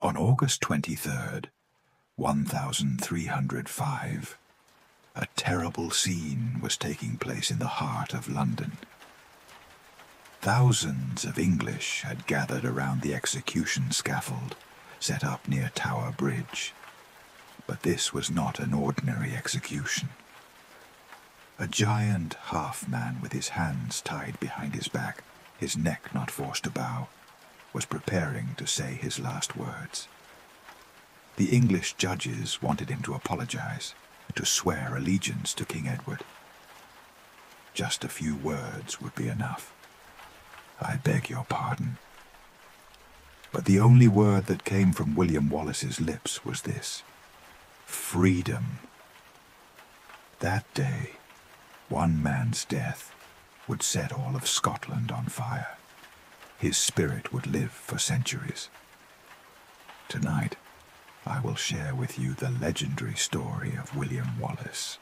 On August 23rd, 1305, a terrible scene was taking place in the heart of London. Thousands of English had gathered around the execution scaffold set up near Tower Bridge. But this was not an ordinary execution. A giant half-man with his hands tied behind his back, his neck not forced to bow, was preparing to say his last words. The English judges wanted him to apologize, to swear allegiance to King Edward. Just a few words would be enough. "I beg your pardon." But the only word that came from William Wallace's lips was this: freedom. That day, one man's death would set all of Scotland on fire. His spirit would live for centuries. Tonight, I will share with you the legendary story of William Wallace,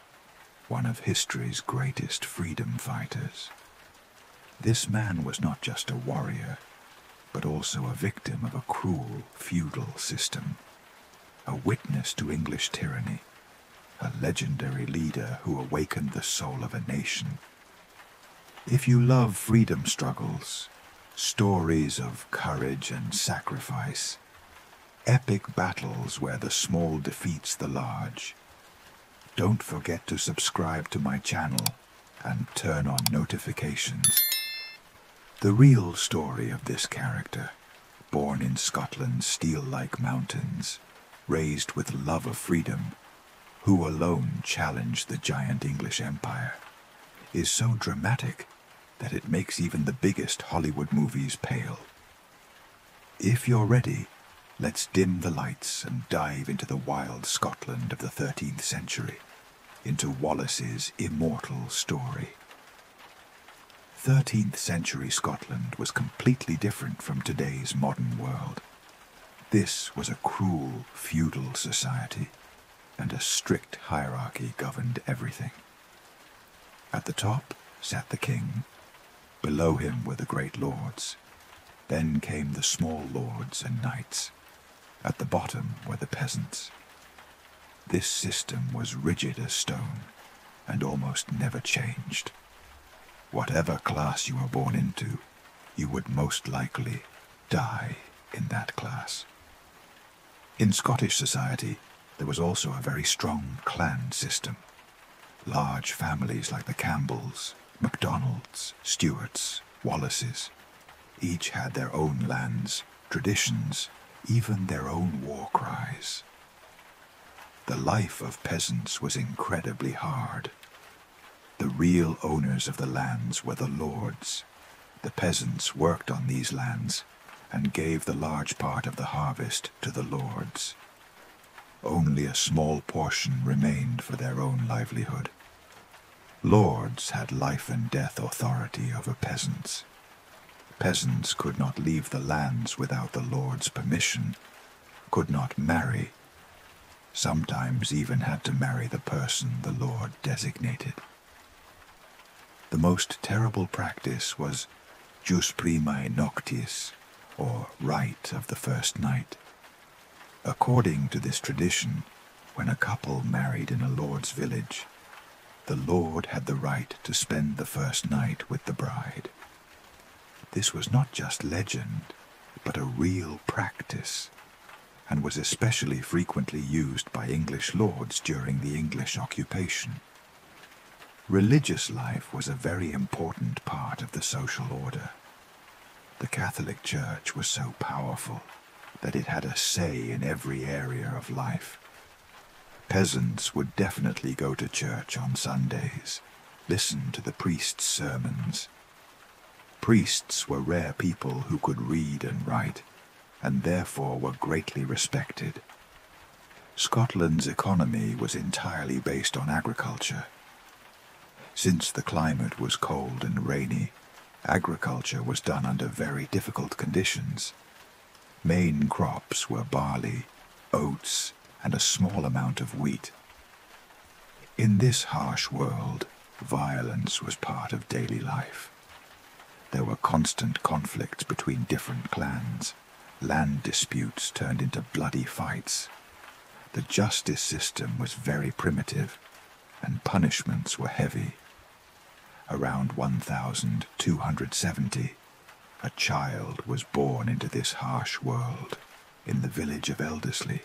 one of history's greatest freedom fighters. This man was not just a warrior, but also a victim of a cruel feudal system, a witness to English tyranny, a legendary leader who awakened the soul of a nation. If you love freedom struggles, stories of courage and sacrifice, epic battles where the small defeats the large, don't forget to subscribe to my channel and turn on notifications. The real story of this character, born in Scotland's steel-like mountains, raised with love of freedom, who alone challenged the giant English empire, is so dramatic that it makes even the biggest Hollywood movies pale. If you're ready, let's dim the lights and dive into the wild Scotland of the 13th century, into Wallace's immortal story. 13th century Scotland was completely different from today's modern world. This was a cruel feudal society, and a strict hierarchy governed everything. At the top sat the king. Below him were the great lords. Then came the small lords and knights. At the bottom were the peasants. This system was rigid as stone, and almost never changed. Whatever class you were born into, you would most likely die in that class. In Scottish society, there was also a very strong clan system. Large families like the Campbells, MacDonalds, Stuarts, Wallaces, each had their own lands, traditions, even their own war cries. The life of peasants was incredibly hard. The real owners of the lands were the lords. The peasants worked on these lands and gave the large part of the harvest to the lords. Only a small portion remained for their own livelihood. Lords had life and death authority over peasants. Peasants could not leave the lands without the lord's permission, could not marry, sometimes even had to marry the person the lord designated. The most terrible practice was jus primae noctis, or rite of the first night. According to this tradition, when a couple married in a lord's village, the lord had the right to spend the first night with the bride. This was not just legend, but a real practice, and was especially frequently used by English lords during the English occupation. Religious life was a very important part of the social order. The Catholic Church was so powerful that it had a say in every area of life. Peasants would definitely go to church on Sundays, listen to the priest's sermons. Priests were rare people who could read and write, and therefore were greatly respected. Scotland's economy was entirely based on agriculture. Since the climate was cold and rainy, agriculture was done under very difficult conditions. Main crops were barley, oats, and a small amount of wheat. In this harsh world, violence was part of daily life. There were constant conflicts between different clans, Land disputes turned into bloody fights. The justice system was very primitive, and punishments were heavy. Around 1270, a child was born into this harsh world in the village of Elderslie,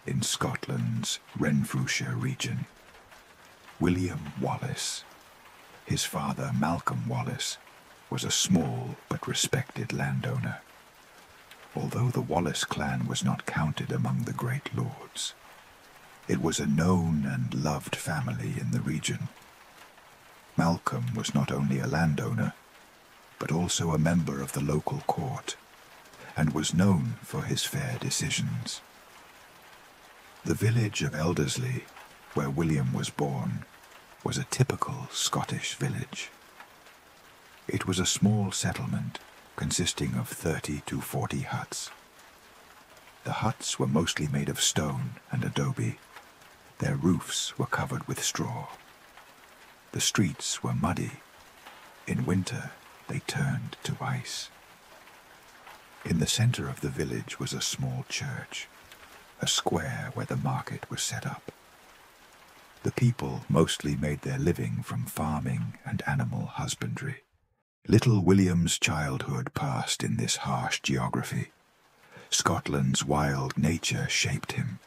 in Scotland's Renfrewshire region. William Wallace. His father, Malcolm Wallace, was a small but respected landowner, although the Wallace clan was not counted among the great lords. It was a known and loved family in the region. Malcolm was not only a landowner, but also a member of the local court, and was known for his fair decisions. The village of Elderslie, where William was born, was a typical Scottish village. It was a small settlement consisting of 30 to 40 huts. The huts were mostly made of stone and adobe. Their roofs were covered with straw. The streets were muddy. In winter, they turned to ice. In the center of the village was a small church, a square where the market was set up. The people mostly made their living from farming and animal husbandry. Little William's childhood passed in this harsh geography. Scotland's wild nature shaped him.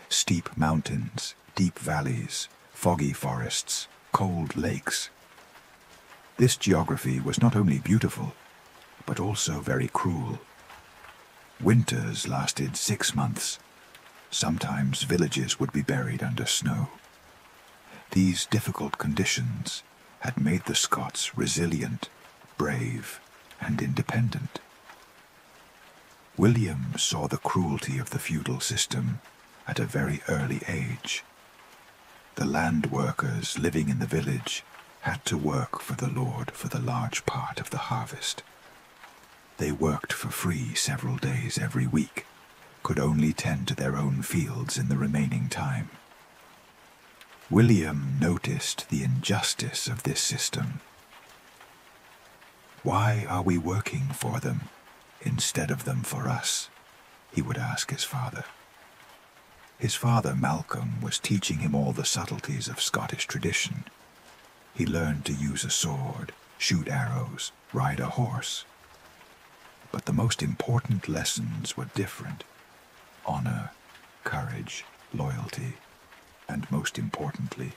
Steep mountains, deep valleys, foggy forests, cold lakes. This geography was not only beautiful, but also very cruel. Winters lasted 6 months. Sometimes villages would be buried under snow. These difficult conditions had made the Scots resilient, brave, and independent. William saw the cruelty of the feudal system at a very early age. The land workers living in the village had to work for the Lord for the large part of the harvest. They worked for free several days every week, could only tend to their own fields in the remaining time. William noticed the injustice of this system. "Why are we working for them instead of them for us?" he would ask his father. His father, Malcolm, was teaching him all the subtleties of Scottish tradition. He learned to use a sword, shoot arrows, ride a horse. But the most important lessons were different: honor, courage, loyalty, and most importantly,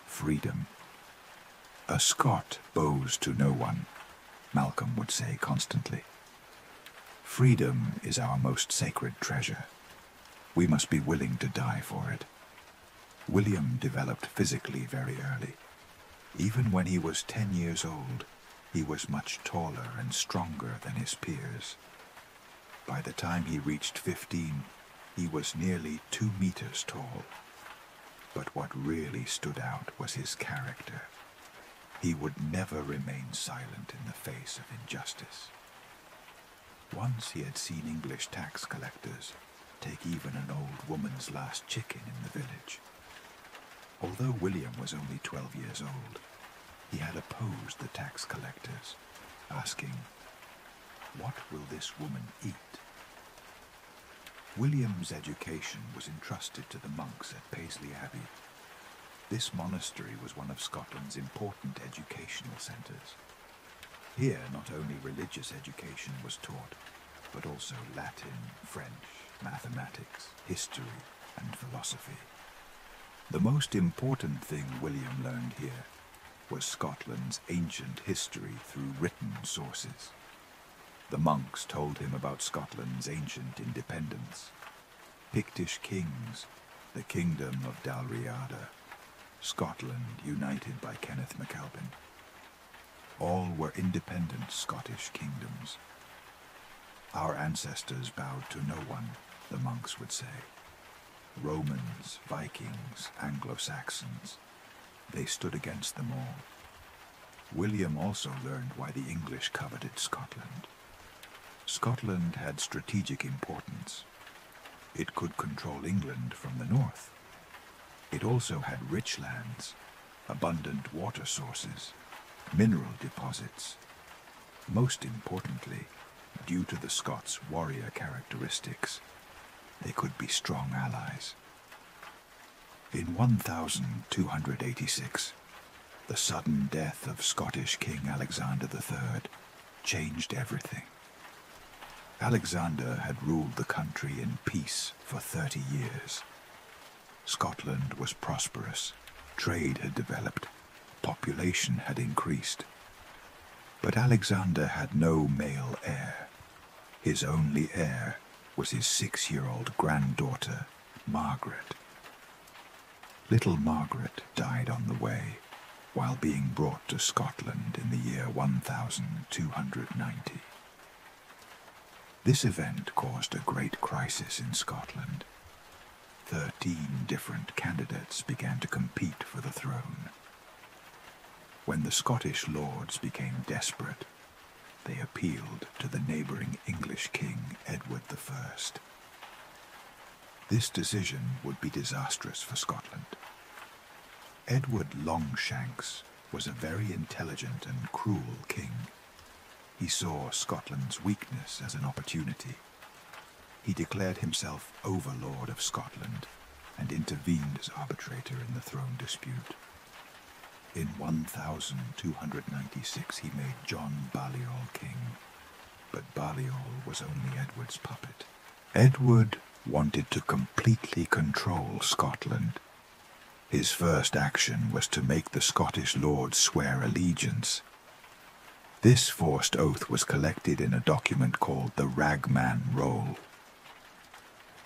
freedom. "A Scot bows to no one," Malcolm would say constantly. "Freedom is our most sacred treasure. We must be willing to die for it." William developed physically very early. Even when he was 10 years old, he was much taller and stronger than his peers. By the time he reached 15, he was nearly 2 meters tall. But what really stood out was his character. He would never remain silent in the face of injustice. Once he had seen English tax collectors take even an old woman's last chicken in the village. Although William was only 12 years old, he had opposed the tax collectors, asking, "What will this woman eat?" William's education was entrusted to the monks at Paisley Abbey. This monastery was one of Scotland's important educational centres. Here not only religious education was taught, but also Latin, French, mathematics, history, and philosophy. The most important thing William learned here was Scotland's ancient history through written sources. The monks told him about Scotland's ancient independence, Pictish kings, the kingdom of Dalriada, Scotland united by Kenneth MacAlpin. All were independent Scottish kingdoms. "Our ancestors bowed to no one," the monks would say. Romans, Vikings, Anglo-Saxons, they stood against them all. William also learned why the English coveted Scotland. Scotland had strategic importance. It could control England from the north. It also had rich lands, abundant water sources, mineral deposits. Most importantly, due to the Scots' warrior characteristics, they could be strong allies. In 1286, the sudden death of Scottish King Alexander III changed everything. Alexander had ruled the country in peace for 30 years. Scotland was prosperous, trade had developed, population had increased. But Alexander had no male heir. His only heir was his 6-year-old granddaughter, Margaret. Little Margaret died on the way while being brought to Scotland in the year 1290. This event caused a great crisis in Scotland. 13 different candidates began to compete for the throne. When the Scottish lords became desperate, they appealed to the neighbouring English king, Edward I. This decision would be disastrous for Scotland. Edward Longshanks was a very intelligent and cruel king. He saw Scotland's weakness as an opportunity. He declared himself overlord of Scotland and intervened as arbitrator in the throne dispute. In 1296 he made John Balliol king, but Balliol was only Edward's puppet. Edward wanted to completely control Scotland. His first action was to make the Scottish lords swear allegiance. This forced oath was collected in a document called the Ragman Roll.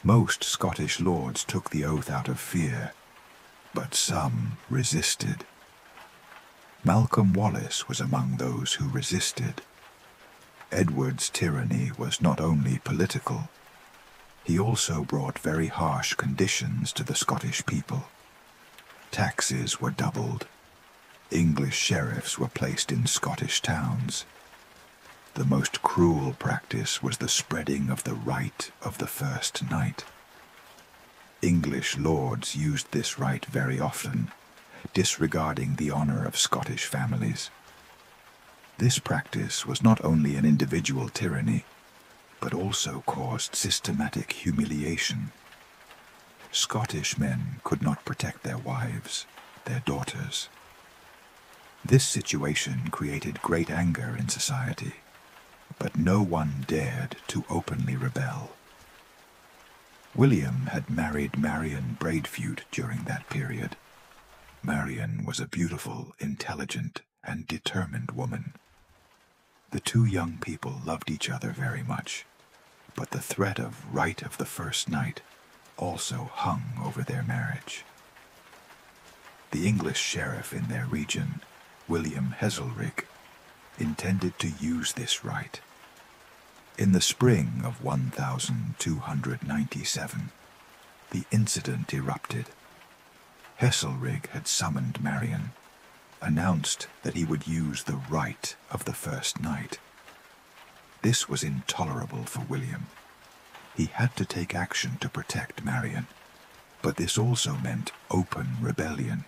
Most Scottish lords took the oath out of fear, but some resisted. William Wallace was among those who resisted. Edward's tyranny was not only political, he also brought very harsh conditions to the Scottish people. Taxes were doubled. English sheriffs were placed in Scottish towns. The most cruel practice was the spreading of the right of the first night. English lords used this right very often, disregarding the honor of Scottish families. This practice was not only an individual tyranny, but also caused systematic humiliation. Scottish men could not protect their wives, their daughters. This situation created great anger in society, but no one dared to openly rebel. William had married Marion Braveheart during that period. Marion was a beautiful, intelligent, and determined woman. The two young people loved each other very much, but the threat of right of the first night also hung over their marriage. The English sheriff in their region, William Heselrigg, intended to use this right. In the spring of 1297, the incident erupted. Heselrigg had summoned Marion, announced that he would use the right of the first night. This was intolerable for William. He had to take action to protect Marion, but this also meant open rebellion.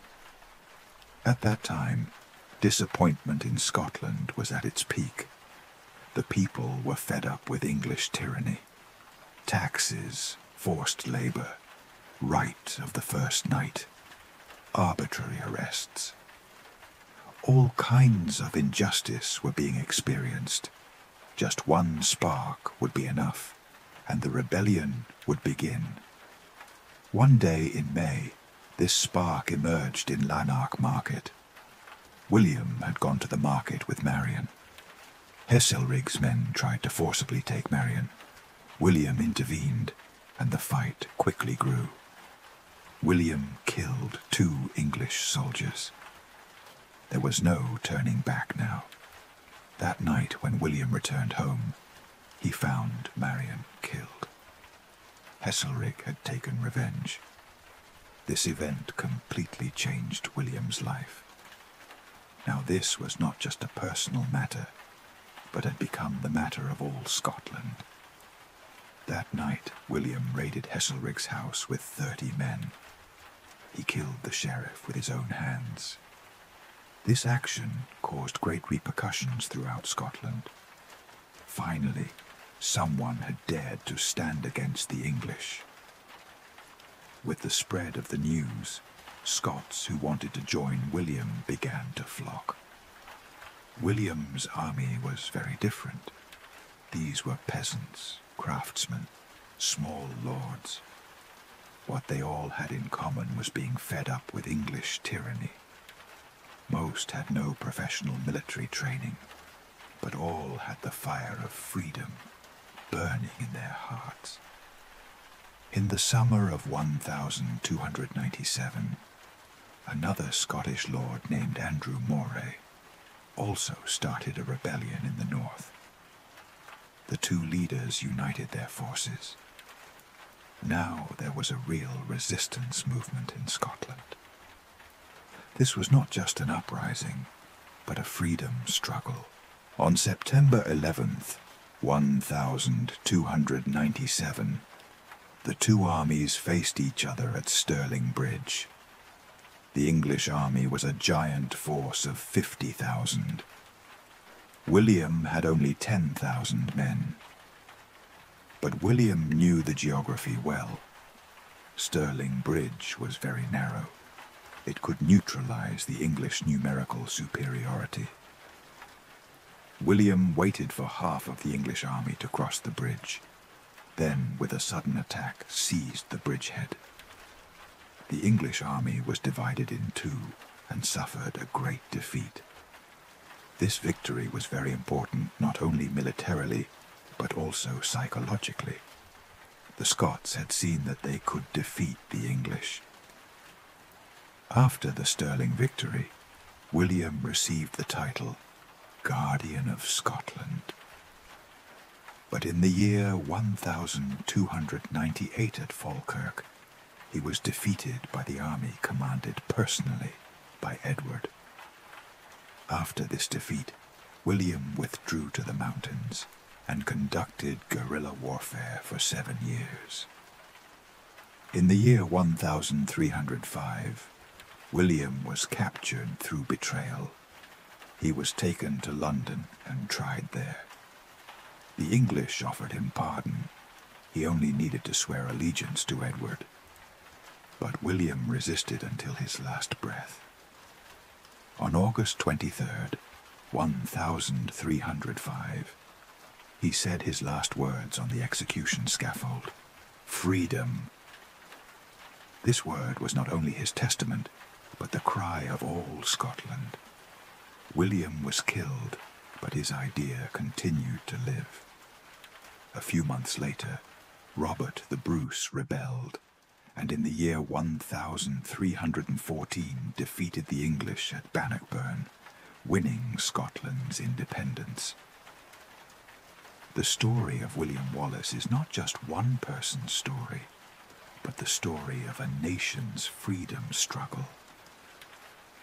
At that time, disappointment in Scotland was at its peak. The people were fed up with English tyranny. Taxes, forced labor, right of the first night, arbitrary arrests. All kinds of injustice were being experienced. Just one spark would be enough, and the rebellion would begin. One day in May, this spark emerged in Lanark Market. William had gone to the market with Marion. Heselrigg's men tried to forcibly take Marion. William intervened, and the fight quickly grew. William killed 2 English soldiers. There was no turning back now. That night, when William returned home, he found Marion killed. Heselrigg had taken revenge. This event completely changed William's life. Now this was not just a personal matter, but had become the matter of all Scotland. That night, William raided Heselrigg's house with 30 men. He killed the sheriff with his own hands. This action caused great repercussions throughout Scotland. Finally, someone had dared to stand against the English. With the spread of the news, Scots who wanted to join William began to flock. William's army was very different. These were peasants, craftsmen, small lords. What they all had in common was being fed up with English tyranny. Most had no professional military training, but all had the fire of freedom burning in their hearts. In the summer of 1297, another Scottish lord named Andrew Moray also started a rebellion in the north. The two leaders united their forces. Now there was a real resistance movement in Scotland. This was not just an uprising, but a freedom struggle. On September 11th, 1297, the two armies faced each other at Stirling Bridge. The English army was a giant force of 50,000. William had only 10,000 men. But William knew the geography well. Stirling Bridge was very narrow. It could neutralize the English numerical superiority. William waited for half of the English army to cross the bridge, then with a sudden attack seized the bridgehead. The English army was divided in two and suffered a great defeat. This victory was very important not only militarily, but also psychologically. The Scots had seen that they could defeat the English. After the Stirling victory, William received the title Guardian of Scotland. But in the year 1298 at Falkirk, he was defeated by the army commanded personally by Edward. After this defeat, William withdrew to the mountains and conducted guerrilla warfare for 7 years. In the year 1305, William was captured through betrayal. He was taken to London and tried there. The English offered him pardon. He only needed to swear allegiance to Edward. But William resisted until his last breath. On August 23rd, 1305, he said his last words on the execution scaffold: "Freedom." This word was not only his testament, but the cry of all Scotland. William was killed, but his idea continued to live. A few months later, Robert the Bruce rebelled, and in the year 1314 defeated the English at Bannockburn, winning Scotland's independence. The story of William Wallace is not just one person's story, but the story of a nation's freedom struggle.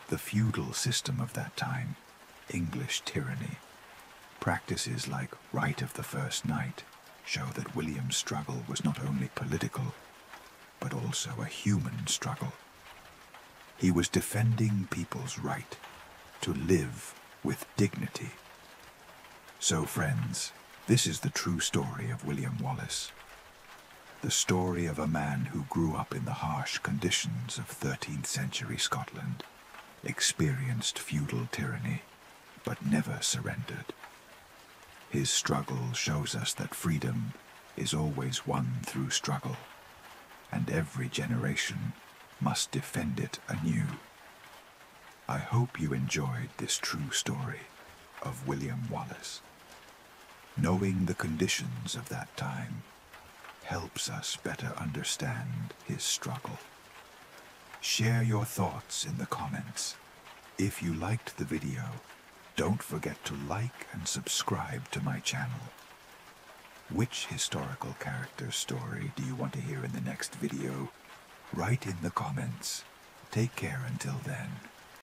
The feudal system of that time, English tyranny, practices like right of the first night show that William's struggle was not only political, but also a human struggle. He was defending people's right to live with dignity. So, friends, this is the true story of William Wallace. The story of a man who grew up in the harsh conditions of 13th century Scotland, experienced feudal tyranny, but never surrendered. His struggle shows us that freedom is always won through struggle, and every generation must defend it anew. I hope you enjoyed this true story of William Wallace. Knowing the conditions of that time helps us better understand his struggle. Share your thoughts in the comments. If you liked the video, don't forget to like and subscribe to my channel. Which historical character's story do you want to hear in the next video? Write in the comments. Take care until then.